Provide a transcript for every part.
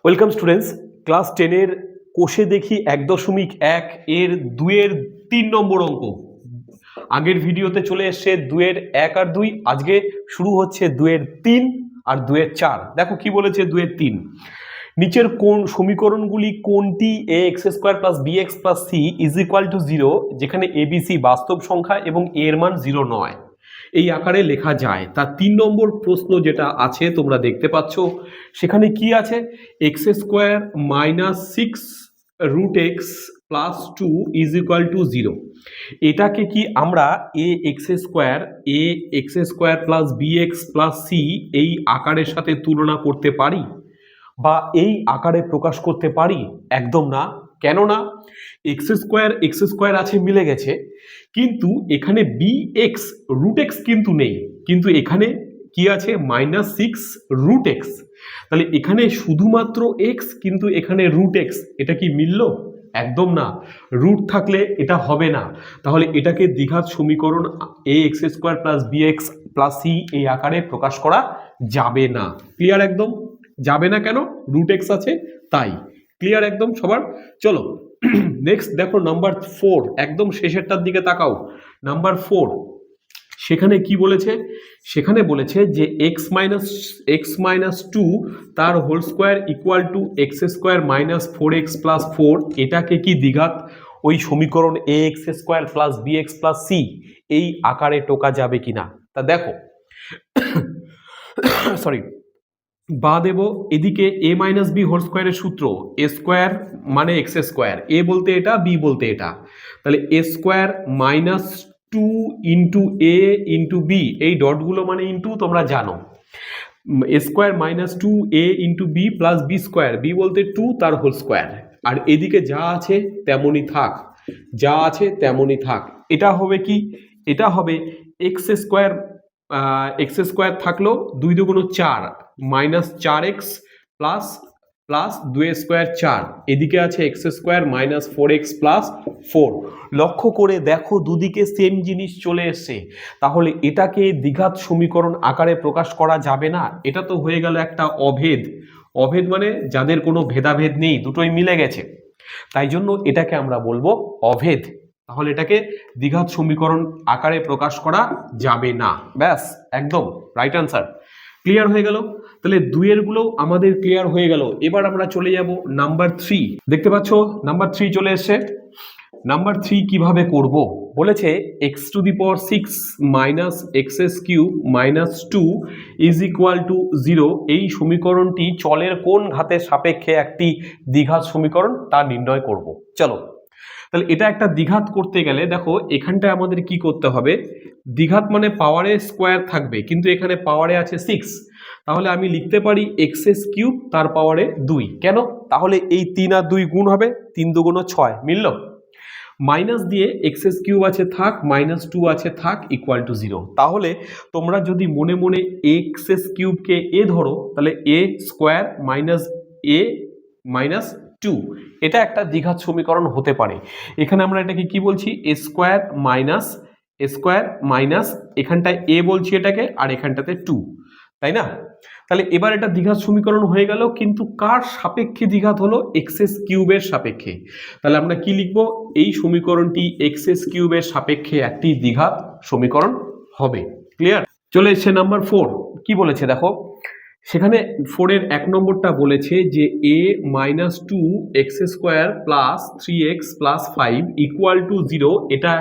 Welcome students, class 10-এর কোষে দেখি 1.1 এর 2-এর 3 নম্বর অঙ্ক। আগের ভিডিওতে চলে এসছে 2-এর 1 আর 2, আজকে শুরু হচ্ছে 2-এর 3 আর 2-এর 4। দেখো কি বলেছে 2-এর 3, নিচের কোন সমীকরণগুলি কোনটি ax² + bx + c = 0 যেখানে abc বাস্তব সংখ্যা এবং a এর মান 0 নয় এই আকারে লেখা যায়। তার 3 নম্বর প্রশ্ন যেটা আছে তোমরা দেখতে পাচ্ছ, সেখানে কি আছে, x² - 6√x + 2 = 0। এটাকে কি আমরা ax² + bx + c এই আকারের সাথে তুলনা করতে পারি বা এই আকারে প্রকাশ করতে পারি? একদম না। কেন না? x² আছে, মিলে গেছে, কিন্তু এখানে bx√x কিন্তু নেই, কিন্তু এখানে কি আছে -6√x। তাহলে এখানে শুধুমাত্র x, কিন্তু এখানে √x, এটা কি মিলল? একদম না। রুট থাকলে এটা হবে না। তাহলে এটাকে দ্বিঘাত সমীকরণ ax² + bx + c এই আকারে প্রকাশ করা যাবে না। ক্লিয়ার? একদম যাবে না। কেন? √x আছে তাই। ক্লিয়ার একদম সবার? চলো নেক্সট দেখো নাম্বার 4, একদম শেষেরটার দিকে তাকাও। নাম্বার 4, সেখানে কি বলেছে? সেখানে বলেছে যে x - 2 তার হোল স্কোয়ার = x² - 4x + 4, এটাকে কি দ্বিঘাত ওই সমীকরণ ax² + bx + c এই আকারে টোকা যাবে কিনা তা দেখো। সরি, বা দেব এদিকে a - b হোল স্কোয়ারের সূত্র, a² মানে x², a বলতে এটা, b বলতে এটা। তাহলে a² - 2 * a * b, এই ডটগুলো মানে ইনটু, তোমরা জানো। a² - 2a * b + b², b বলতে 2 তার হোল স্কোয়ার। আর এদিকে যা আছে তেমনই থাক, যা আছে তেমনই থাক। এটা হবে কি? এটা হবে x² থাকলো 2 × 4 -4x প্লাস 2² 4, এদিকে আছে x² - 4x + 4। লক্ষ্য করে দেখো দুদিকে সেম জিনিস চলে এসছে, তাহলে এটাকে দ্বিঘাত সমীকরণ আকারে প্রকাশ করা যাবে না। এটা তো হয়ে গেল একটা অভেদ। অভেদ মানে যাদের কোনো ভেদাভেদ নেই, দুটোই মিলে গেছে, তাই জন্য এটাকে আমরা বলবো অভেদ। তাহলে এটাকে দ্বিঘাত সমীকরণ আকারে প্রকাশ করা যাবে না। ব্যাস, একদম রাইট আনসার। ক্লিয়ার হয়ে গেল? তাহলে 2-এর গুলো আমাদের ক্লিয়ার হয়ে গেল। এবার আমরা চলে যাব নাম্বার 3। দেখতে পাচ্ছ নাম্বার 3 চলে এসছে। নাম্বার 3 কিভাবে করব? বলেছে x⁶ - x³ - 2 = 0 এই সমীকরণটি চলের কোন ঘাতের সাপেক্ষে একটি দ্বিঘাত সমীকরণ তা নির্ণয় করব। চলো, তাহলে এটা একটা দ্বিঘাত করতে গেলে দেখো এখানটায় আমাদের কি করতে হবে। দ্বিঘাত মানে পাওয়ারে স্কোয়ার থাকবে, কিন্তু এখানে পাওয়ারে আছে 6, তাহলে আমি লিখতে পারি x³ তার পাওয়ারে 2। কেন? তাহলে এই 3 আর 2 গুণ হবে, 3 × 2 = 6, মিলল। মাইনাস দিয়ে x³ আছে থাক, -2 আছে থাক, = 0। তাহলে তোমরা যদি মনে মনে x³ কে a ধরো, তাহলে a² - a - 2 এটা একটা দ্বিঘাত সমীকরণ হতে পারে। এখানে আমরা এটাকে কি বলছি? a² - এখানটায় a বলছি এটাকে, আর এখানটাতে 2, তাই না? তাহলে এবার এটা দ্বিঘাত সমীকরণ হয়ে গেল, কিন্তু কার সাপেক্ষে দ্বিঘাত হলো? x³ এর সাপেক্ষে। তাহলে আমরা কি লিখব? এই সমীকরণটি x³ এর সাপেক্ষে একটি দ্বিঘাত সমীকরণ হবে। ক্লিয়ার? চলে এসছে নাম্বার 4। কি বলেছে দেখো, সেখানে 4-এর 1 নম্বরটা বলেছে যে a - 2x² + 3x + 5 = 0 এটা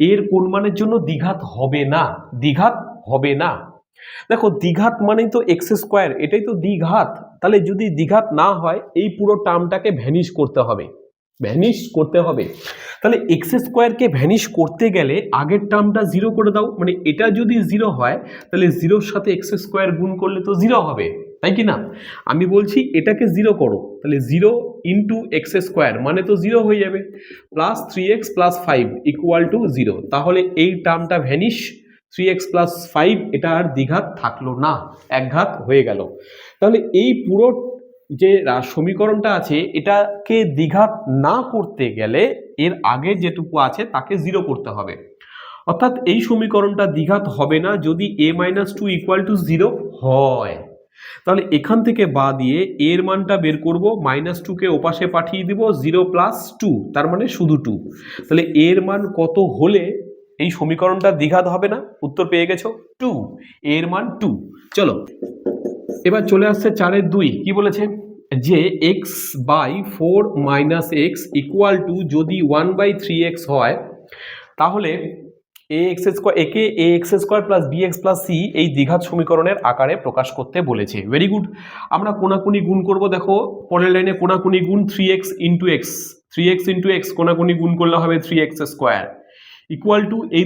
এর কোন মানের জন্য দ্বিঘাত হবে না? দ্বিঘাত হবে না। দেখো দ্বিঘাত মানেই তো x², এটাই তো দ্বিঘাত। তাহলে যদি দ্বিঘাত না হয় এই পুরো টার্মটাকে ভ্যানিশ করতে হবে, ভ্যানিশ করতে হবে। তাহলে x² কে ভ্যানিশ করতে গেলে আগের টার্মটা 0 করে দাও, মানে এটা যদি 0 হয় তাহলে 0-র সাথে x² গুণ করলে তো 0 হবে, তাই কি না? আমি বলছি এটাকে 0 করো, তাহলে 0 × x² মানে তো 0 হয়ে যাবে, প্লাস 3x + 5 = 0। তাহলে এই টার্মটা ভ্যানিশ, 3x + 5 এটা আর দ্বিঘাত থাকলো না, একঘাত হয়ে গেল। তাহলে এই পুরো যে সমীকরণটা আছে এটাকে দ্বিঘাত না করতে গেলে এর আগে যেটুকু আছে তাকে 0 করতে হবে। অর্থাৎ এই সমীকরণটা দ্বিঘাত হবে না যদি a - 2 = 0 হয়। তাহলে এখান থেকে বা দিয়ে এর মানটা বের করব, -2কে ওপাশে পাঠিয়ে দিব, 0 + 2, তার মানে শুধু 2। তাহলে এর মান কত হলে এই সমীকরণটা দ্বিঘাত হবে না? উত্তর পেয়ে গেছো, 2। এর মান 2। চলো এবার চলে আসছে 4-এর 2। কি বলেছে? যে x/4 - x = যদি 1/3x হয়, তাহলে একে ax² + bx + c এই দ্বিঘাত সমীকরণের আকারে প্রকাশ করতে বলেছে। Very good. আমরা কোনাকুনি গুণ করব। দেখো পরের লাইনে কোনাকুনি গুণ 3x × x, 3x × x কোনাকুনি গুণ করলে হবে 3x² = এই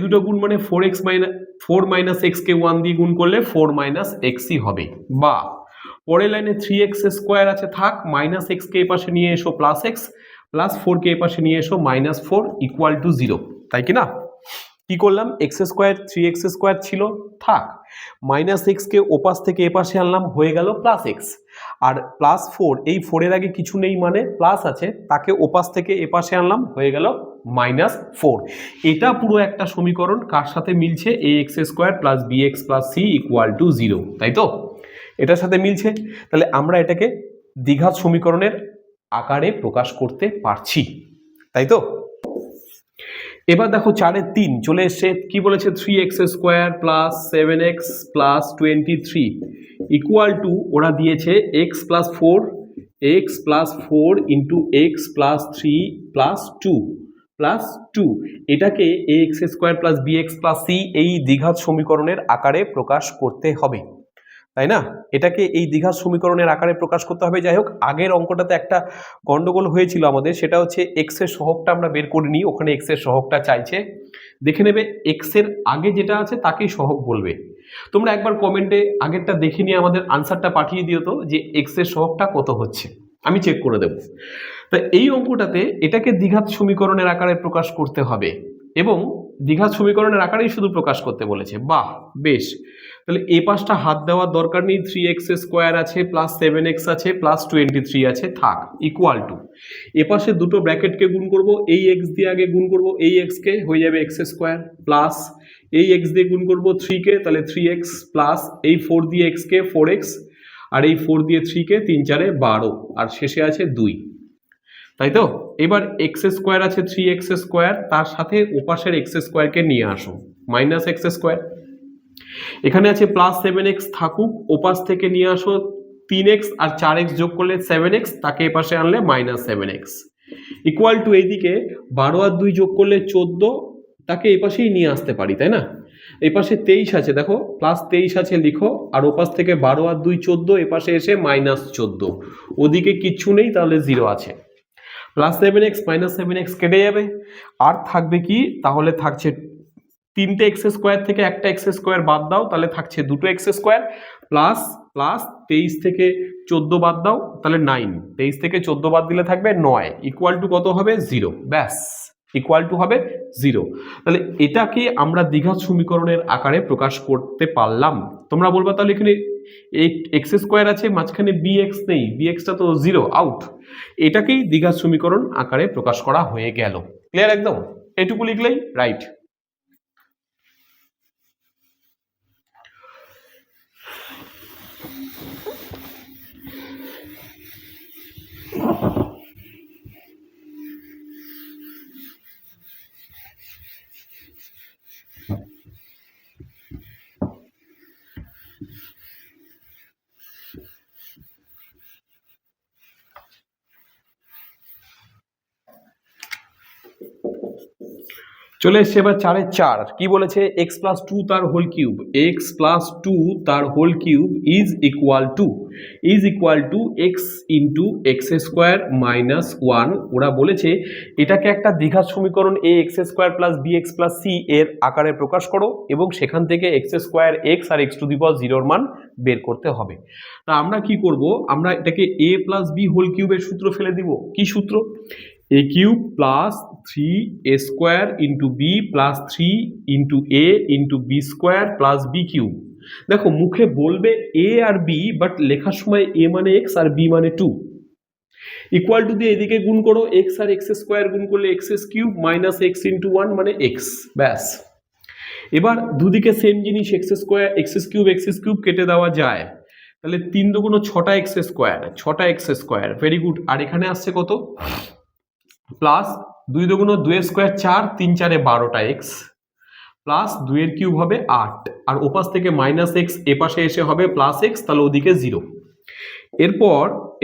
দুটো গুণ, মানে 4 - x কে 1 দিয়ে গুণ করলে 4 - xই হবে। বা পরের লাইনে 3x² আছে, থাক, -x কে এপাশে নিয়ে এসো +x, +4 কে এপাশে নিয়ে এসো -4 = 0, তাই কি না? কি করলাম? x² 3x² ছিল, থাক, -x কে ওপাশ থেকে এপাশে আনলাম, হয়ে গেল +x, আর +4, এই 4 এর আগে কিছু নেই মানে প্লাস আছে, তাকে ওপাশ থেকে এপাশে আনলাম, হয়ে গেল -4। এটা পুরো একটা সমীকরণ কার সাথে মিলছে? ax² + bx + c = 0, তাই তো? এটার সাথে মিলছে। তাহলে আমরা এটাকে দ্বিঘাত সমীকরণের আকারে প্রকাশ করতে পারছি, তাই তো? এবার দেখো 4-এর 3 চলে এসছে। কি বলেছে? 3x² + 7x + 23 = ওরা দিয়েছে x + 4 x + 4 × x + 3 + 2 এটাকে ax² + bx + c এই দ্বিঘাত সমীকরণের আকারে প্রকাশ করতে হবে, তাই না? এটাকে এই দ্বিঘাত সমীকরণের আকারে প্রকাশ করতে হবে। যাই হোক, আগের অঙ্কটাতে একটা গন্ডগোল হয়েছিল আমাদের, সেটা হচ্ছে x এর সহগটা আমরা বের করিনি, ওখানে x এর সহগটা চাইছে। দেখে নেবে x এর আগে যেটা আছে তাকেই সহগ বলবে। তোমরা একবার কমেন্টে আগেরটা দেখে নিয়ে আমাদের আনসারটা পাঠিয়ে দিও তো, যে x এর সহগটা কত হচ্ছে, আমি চেক করে দেব। তা এই অঙ্কটাতে এটাকে দ্বিঘাত সমীকরণের আকারে প্রকাশ করতে হবে, এবং দ্বিঘাত সমীকরণের আকারেই শুধু প্রকাশ করতে বলেছে। বাহ, বেশ। তাহলে এই পাশটা হাত দেওয়ার দরকার নেই, 3x² আছে, +7x আছে, +23 আছে, থাক, = এ পাশে দুটো ব্র্যাকেটকে গুণ করব, এই x দিয়ে আগে গুণ করব, এই x কে, হয়ে যাবে x² প্লাস এই x দিয়ে গুণ করব 3 কে, তাহলে 3x প্লাস এই 4 দিয়ে x কে 4x, আর এই 4 দিয়ে 3 কে 3 × 4 = 12, আর শেষে আছে 2, তাই তো? এবার x² আছে 3x², তার সাথে ওপাশের x² কে নিয়ে আসো, -x²। এখানে আছে +7x, থাকুক, ওপাশ থেকে নিয়ে আসো 3x, আর 4x যোগ করলে 7x, তাকে এপাশে আনলে -7x = এইদিকে 12 আর 2 যোগ করলে 14, তাকে এই পাশেই নিয়ে আসতে পারি, তাই না? এই পাশে 23 আছে, দেখো +23 আছে, লিখো, আর ওপাশ থেকে 12 আর 2 14, এপাশে এসে -14, ওদিকে কিচ্ছু নেই, তাহলে 0 আছে। +7x -7x কেটে যাবে, আর থাকবে কি? তাহলে থাকছে 3টে x² থেকে একটা x² বাদ দাও, তাহলে থাকছে 2টো x² প্লাস 23 থেকে 14 বাদ দাও, তাহলে 9, 23 থেকে 14 বাদ দিলে থাকবে 9 = কত হবে? 0। ব্যাস, = হবে 0। তাহলে এটাকে আমরা দ্বিঘাত সমীকরণের আকারে প্রকাশ করতে পারলাম। তোমরা বলবা তাহলে এখানে x² আছে, মাঝখানে bx নেই, bxটা তো 0, আউট। এটাকেই দ্বিঘাত সমীকরণ আকারে প্রকাশ করা হয়ে গেল। ক্লিয়ার একদম? এটুকু লিখলেই রাইট। চলে এসছে এবার 4-এর 4। কি বলেছে? x + 2 তার হোল কিউব, x + 2 তার whole cube is equal to x × x² - 1। ওরা বলেছে এটাকে একটা দ্বিঘাত সমীকরণ ax² + bx + c এর আকারে প্রকাশ করো, এবং সেখান থেকে x² x আর x⁴ মান বের করতে হবে। তা আমরা কি করব? আমরা এটাকে a + b হোল কিউবের সূত্র ফেলে দিব। কি সূত্র? a³ + 3a² × b + 3 × a × b² + b³। দেখো মুখে বলবে a আর b, বাট লেখার সময় a মানে x আর b মানে 2, = দিয়ে এদিকে গুণ করো, x আর x² গুণ করলে x³ - x × 1 মানে x। ব্যাস, এবার দুদিকে সেম জিনিস এক্স স্কোয়ার এক্স কিউব কেটে দেওয়া যায়, তাহলে 3 দুগুণ 6টা এক্স স্কোয়ার, ভেরি গুড। আর এখানে আসছে কত, প্লাস 2 দুগুণ 2 স্কোয়ার 4, 3 4 12টা এক্স, প্লাস 2 এর কিউব হবে 8, আর ওপাশ থেকে মাইনাস এক্স এপাশে এসে হবে প্লাস এক্স, তাহলে ওদিকে 0।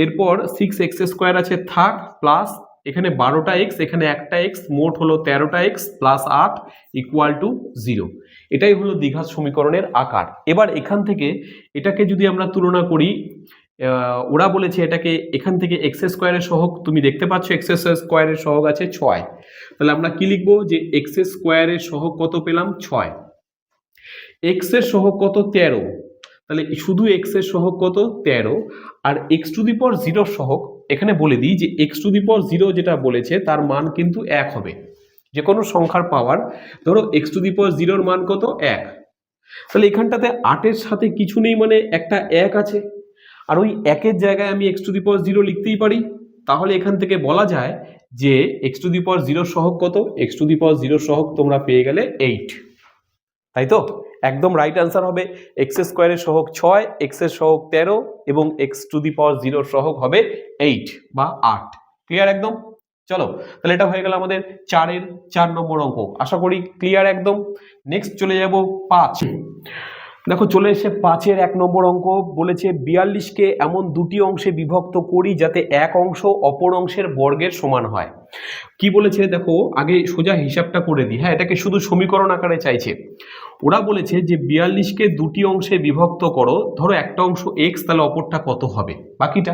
এরপর 6x স্কোয়ার আছে থাক, প্লাস এখানে 12টা এক্স, এখানে একটা এক্স, মোট হলো 13টা এক্স প্লাস 8 ইকুয়াল টু 0। এটাই হলো দ্বিঘাত সমীকরণের আকার। এবার এখান থেকে এটাকে যদি আমরা তুলনা করি, ওরা বলেছে এটাকে এখান থেকে এক্স স্কোয়ারের সহগ, তুমি দেখতে পাচ্ছ এক্স স্কোয়ারের সহগ আছে 6, তাহলে আমরা কি লিখবো যে এক্স স্কোয়ারের সহগ কত পেলাম 6, এক্স এর সহগ কত 13, তাহলে শুধু এক্স এর সহগ কত 13, আর এক্স টু দি পাওয়ার 0 সহগ এখানে বলে দিই যে এক্স টু দি পাওয়ার 0 যেটা বলেছে তার মান কিন্তু 1 হবে। যে কোনো সংখ্যার পাওয়ার, ধরো এক্স টু দি পাওয়ার 0 মান কত 1, তাহলে এখানটাতে 8 এর সাথে কিছু নেই, মানে একটা 1 আছে, আর ওই 1 এর জায়গায় আমি এক্স টু দি পাওয়ার 0 লিখতেই পারি। তাহলে এখান থেকে বলা যায় যে এক্স টু দি পাওয়ার 0 সহগ কত, এক্স টু দি পাওয়ার 0 সহগ তোমরা পেয়ে গেলে 8, তাই তো? একদম রাইট অ্যান্সার হবে এক্স স্কোয়ারের সহগ 6, এক্স এর সহগ 13 এবং এক্স টু দি পাওয়ার 0 সহগ হবে 8 বা 8। ক্লিয়ার একদম? চলো, তাহলে এটা হয়ে গেল আমাদের 4 নম্বর অঙ্ক। আশা করি ক্লিয়ার একদম। নেক্সট চলে যাব 5। দেখো চলে এসে 5-এর 1 নম্বর অঙ্ক। বলেছে 42কে এমন দুটি অংশে বিভক্ত করি যাতে এক অংশ অপর অংশের বর্গের সমান হয়। কি বলেছে দেখো, আগে সোজা হিসাবটা করে দিই। হ্যাঁ, এটাকে শুধু সমীকরণ আকারে চাইছে। ওরা বলেছে যে 42কে দুটি অংশে বিভক্ত করো, ধরো একটা অংশ x, তাহলে অপরটা কত হবে বাকিটা।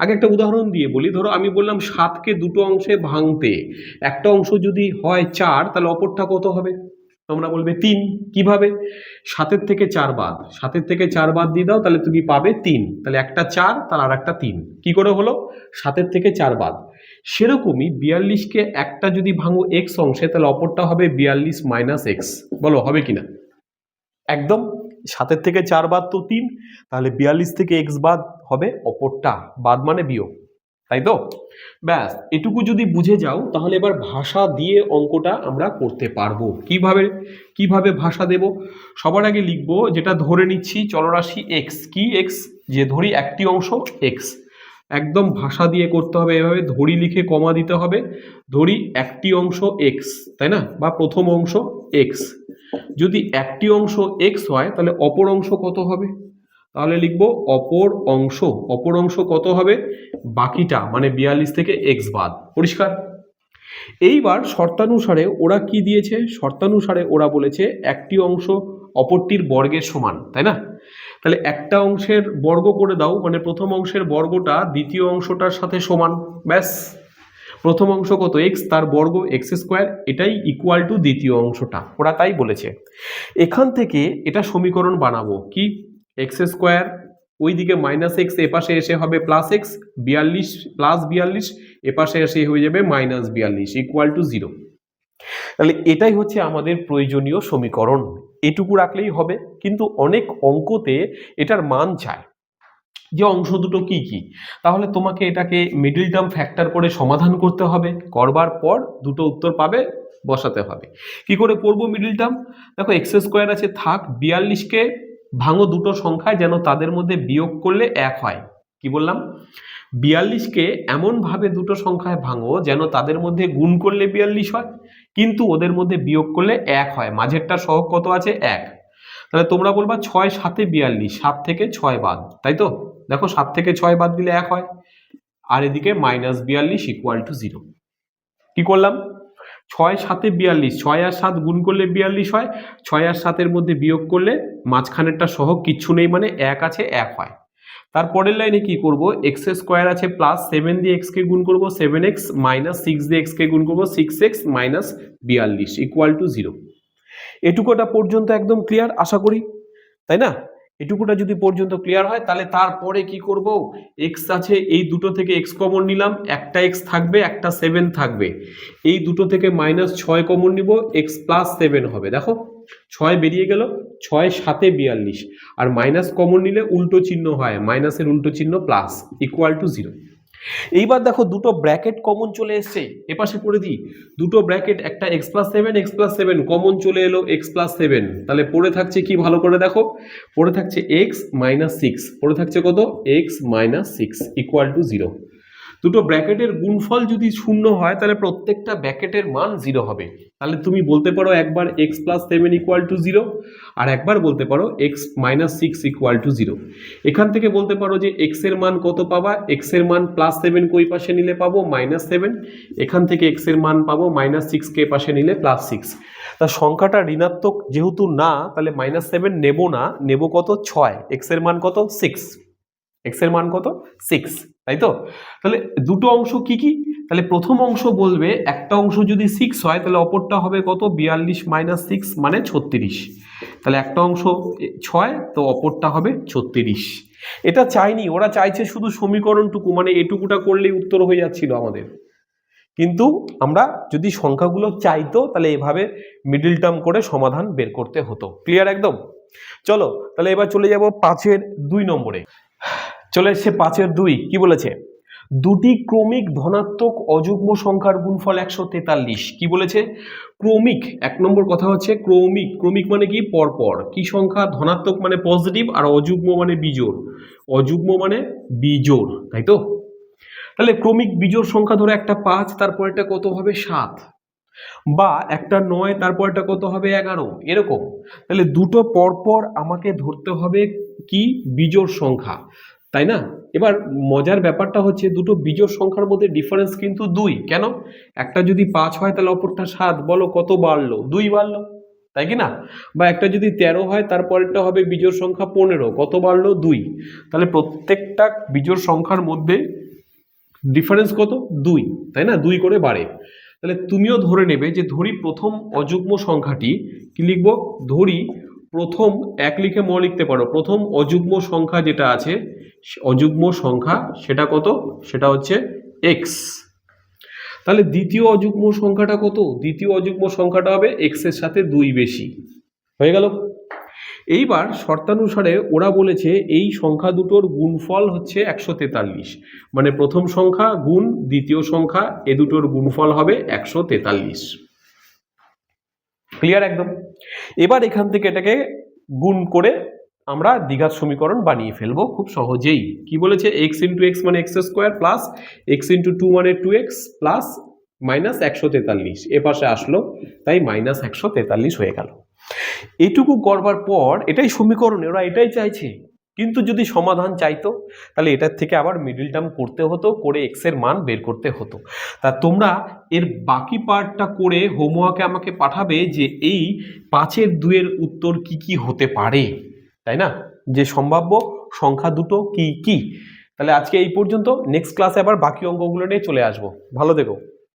আগে একটা উদাহরণ দিয়ে বলি, ধরো আমি বললাম 7কে দুটো অংশে ভাঙতে, একটা অংশ যদি হয় 4, তাহলে অপরটা কত হবে, তোমরা বলবে 3। কিভাবে, 7-এর থেকে 4 বাদ, 7-এর থেকে 4 বাদ দিয়ে দাও, তাহলে তুমি পাবে 3, তাহলে একটা 4 তাহলে আর একটা 3। কি করে হলো, 7-এর থেকে 4 বাদ। সেরকমই 42কে একটা যদি ভাঙো x অংশে, তাহলে অপরটা হবে 42 মাইনাস এক্স। বলো হবে কিনা? একদম। 7-এর থেকে 4 বাদ তো 3, তাহলে 42 থেকে x বাদ হবে অপরটা, বাদ মানে বিয়োগ, তাই তো? ব্যাস, এটুকু যদি বুঝে যাও তাহলে এবার ভাষা দিয়ে অঙ্কটা আমরা করতে পারবো। কিভাবে ভাষা দেব, সবার আগে লিখবো যেটা ধরে নিচ্ছি চলরাশি x। কি x, যে ধরি একটি অংশ x, একদম ভাষা দিয়ে করতে হবে। এভাবে ধরি লিখে কমা দিতে হবে, ধরি একটি অংশ x, তাই না, বা প্রথম অংশ x। যদি একটি অংশ x হয় তাহলে অপর অংশ কত হবে, তাহলে লিখবো অপর অংশ কত হবে, বাকিটা মানে 42 থেকে x বাদ। পরিষ্কার? এইবার শর্তানুসারে ওরা কি দিয়েছে, শর্তানুসারে ওরা বলেছে একটি অংশ অপরটির বর্গের সমান, তাই না? তাহলে একটা অংশের বর্গ করে দাও, মানে প্রথম অংশের বর্গটা দ্বিতীয় অংশটার সাথে সমান। ব্যাস, প্রথম অংশ কত x, তার বর্গ x স্কোয়ার, এটাই ইকুয়াল টু দ্বিতীয় অংশটা। ওরা তাই বলেছে। এখান থেকে এটা সমীকরণ বানাবো কি, এক্স স্কোয়ার ওইদিকে মাইনাস এক্স, এপাশে এসে হবে প্লাস এক্স, 42 প্লাস 42 এপাশে এসে হয়ে যাবে মাইনাস 42 ইকুয়াল টু 0। তাহলে এটাই হচ্ছে আমাদের প্রয়োজনীয় সমীকরণ। এটুকু রাখলেই হবে, কিন্তু অনেক অঙ্কতে এটার মান চায় যে অংশ দুটো কি কি, তাহলে তোমাকে এটাকে মিডল টার্ম ফ্যাক্টর করে সমাধান করতে হবে, করবার পর দুটো উত্তর পাবে, বসাতে হবে। কি করে করবো মিডল টার্ম, দেখো এক্স স্কোয়ার আছে থাক, 42কে ভাঙো দুটো সংখ্যায় যেন তাদের মধ্যে বিয়োগ করলে 1 হয়। কি বললাম, 42কে এমন ভাবে দুটো সংখ্যায় ভাঙো যেন তাদের মধ্যে গুণ করলে 42 হয়, কিন্তু ওদের মধ্যে বিয়োগ করলে 1 হয়। মাঝেরটা সহগ কত আছে 1, তাহলে তোমরা বলবা 6 7 42, 7 থেকে 6 বাদ, তাই তো? দেখো 7 থেকে 6 বাদ দিলে 1 হয়, আর এদিকে মাইনাস 42 ইকুয়াল টু 0। কি করলাম, 6 7 42, 6 আর 7 গুণ করলে 42 হয়, 6 আর 7-এর মধ্যে বিয়োগ করলে মাঝখানেরটা সহগ কিচ্ছু নেই, মানে 1 আছে, 1 হয়। তারপরের লাইনে কি করব, এক্স স্কোয়ার আছে প্লাস 7 দিয়ে এক্স কে গুণ করবো 7x, মাইনাস 6 দিয়ে এক্স কে গুণ করবো 6x মাইনাস 42 ইকুয়াল টু 0। এটুকুটা পর্যন্ত একদম ক্লিয়ার আশা করি, তাই না? এটুকুটা যদি পর্যন্ত ক্লিয়ার হয়, তাহলে তারপরে কি করব, এক্স আছে, এই দুটো থেকে এক্স কমন নিলাম, একটা এক্স থাকবে, একটা 7 থাকবে, এই দুটো থেকে মাইনাস 6 কমন নিব, এক্স প্লাস 7 হবে। দেখো 6 বেরিয়ে গেল, 6 7 42, আর মাইনাস কমন নিলে উল্টো চিহ্ন হয়, মাইনাসের উল্টো চিহ্ন প্লাস, ইকুয়াল টু 0। এইবার দেখো দুটো ব্র্যাকেট কমন চলে এসছে, এপাশে করে দিই দুটো ব্র্যাকেট, একটা x+7 কমন চলে এলো x+7, তাহলে পড়ে থাকছে কি ভালো করে দেখো, পড়ে থাকছে x-6, পড়ে থাকছে কত x-6 = 0। দুটো ব্র্যাকেটের গুণফল যদি শূন্য হয় তাহলে প্রত্যেকটা ব্র্যাকেটের মান 0 হবে। তাহলে তুমি বলতে পারো একবার x+7 = 0 আর একবার বলতে পারো x-6 = 0। এখান থেকে বলতে পারো যে x এর মান কত পাবা, x এর মান +7 কই পাশে নিলে পাবো -7, এখান থেকে x এর মান পাবো -6 কে পাশে নিলে +6। তা সংখ্যাটা ঋণাত্মক যেহেতু না, তাহলে -7 নেব না, নেব কত 6, x এর মান কত 6, x এর মান কত 6, তাই তো? তাহলে দুটো অংশ কি কি, তাহলে প্রথম অংশ বলবে একটা অংশ যদি 6 হয় তাহলে অপরটা হবে কত 42 - 6 মানে 36, তাহলে একটা অংশ 6 তো অপরটা হবে 36। এটা চাইনি, ওরা চাইছে শুধু সমীকরণটুকু, মানে এটুকুটা করলেই উত্তর হয়ে যাচ্ছিল আমাদের, কিন্তু আমরা যদি সংখ্যাগুলো চাইতো তাহলে এভাবে মিডল টার্ম করে সমাধান বের করতে হতো। ক্লিয়ার একদম? চলো তাহলে এবার চলে যাব 5-এর 2 নম্বরে। চলে এসছে 5-এর 2, কি বলেছে, দুটি ক্রমিক ধনাত্মক অযুগ্ম সংখ্যার গুণফল 143। কি বলেছে, ক্রমিক, 1 নম্বর কথা হচ্ছে ক্রমিক, ক্রমিক মানে কি পরপর, কি সংখ্যা, ধনাত্মক মানে পজিটিভ আর অযুগ্ম মানে বিজোড়, অযুগ্ম মানে বিজোড়, তাই তো? তাহলে ক্রমিক বিজোড় সংখ্যা ধরো একটা 5 তারপর এটা কত হবে 7, বা একটা 9 তারপর এটা কত হবে 11, এরকম। তাহলে দুটো পরপর আমাকে ধরতে হবে কি বিজোড় সংখ্যা, তাই না? এবার মজার ব্যাপারটা হচ্ছে দুটো বিজোড় সংখ্যার মধ্যে ডিফারেন্স কিন্তু 2, কেন, একটা যদি 5 হয় তাহলে অপরটা 7, বলো কত বাড়লো, 2 বাড়লো, তাই কি না? বা একটা যদি 13 হয় তারপরেরটা হবে বিজোড় সংখ্যা 15, কত বাড়লো 2, তাহলে প্রত্যেকটা বিজোড় সংখ্যার মধ্যে ডিফারেন্স কত 2, তাই না, 2 করে বাড়ে। তাহলে তুমিও ধরে নেবে যে ধরি প্রথম অযুগ্ম সংখ্যাটি, কি লিখবো, ধরি প্রথম, 1 লিখে ম লিখতে পারো, প্রথম অযুগ্ম সংখ্যা যেটা আছে অযুগ্ম সংখ্যা সেটা কত, সেটা হচ্ছে x। তাহলে দ্বিতীয় অযুগ্ম সংখ্যাটা কত, দ্বিতীয় অযুগ্ম সংখ্যাটা হবে x এর সাথে 2 বেশি, হয়ে গেল। এইবার শর্তানুসারে ওরা বলেছে এই সংখ্যা দুটোর গুণফল হচ্ছে 143, মানে প্রথম সংখ্যা গুণ দ্বিতীয় সংখ্যা, এ দুটোর গুণফল হবে 143। ক্লিয়ার একদম? এবার এখান থেকে এটাকে গুণ করে আমরা দ্বিঘাত সমীকরণ বানিয়ে ফেলবো খুব সহজেই। কি বলেছে, x × x মানে x² প্লাস x × 2 মানে 2x প্লাস -143, এ পাশে আসলো তাই -143 হয়ে গেল। এটুকু করবার পর এটাই সমীকরণ, ওরা এটাই চাইছে, কিন্তু যদি সমাধান চাইতো তাহলে এটার থেকে আবার মিডল টার্ম করতে হতো, করে x এর মান বের করতে হতো। তা তোমরা এর বাকি পার্টটা করে হোমওয়ার্কে আমাকে পাঠাবে যে এই 5-এর 2-এর উত্তর কি কি হতে পারে, তাই না, যে সম্ভাব্য সংখ্যা দুটো কি কি। তাহলে আজকে এই পর্যন্ত, নেক্সট ক্লাসে আবার বাকি অঙ্কগুলো নিয়ে চলে আসবো। ভালো থেকো।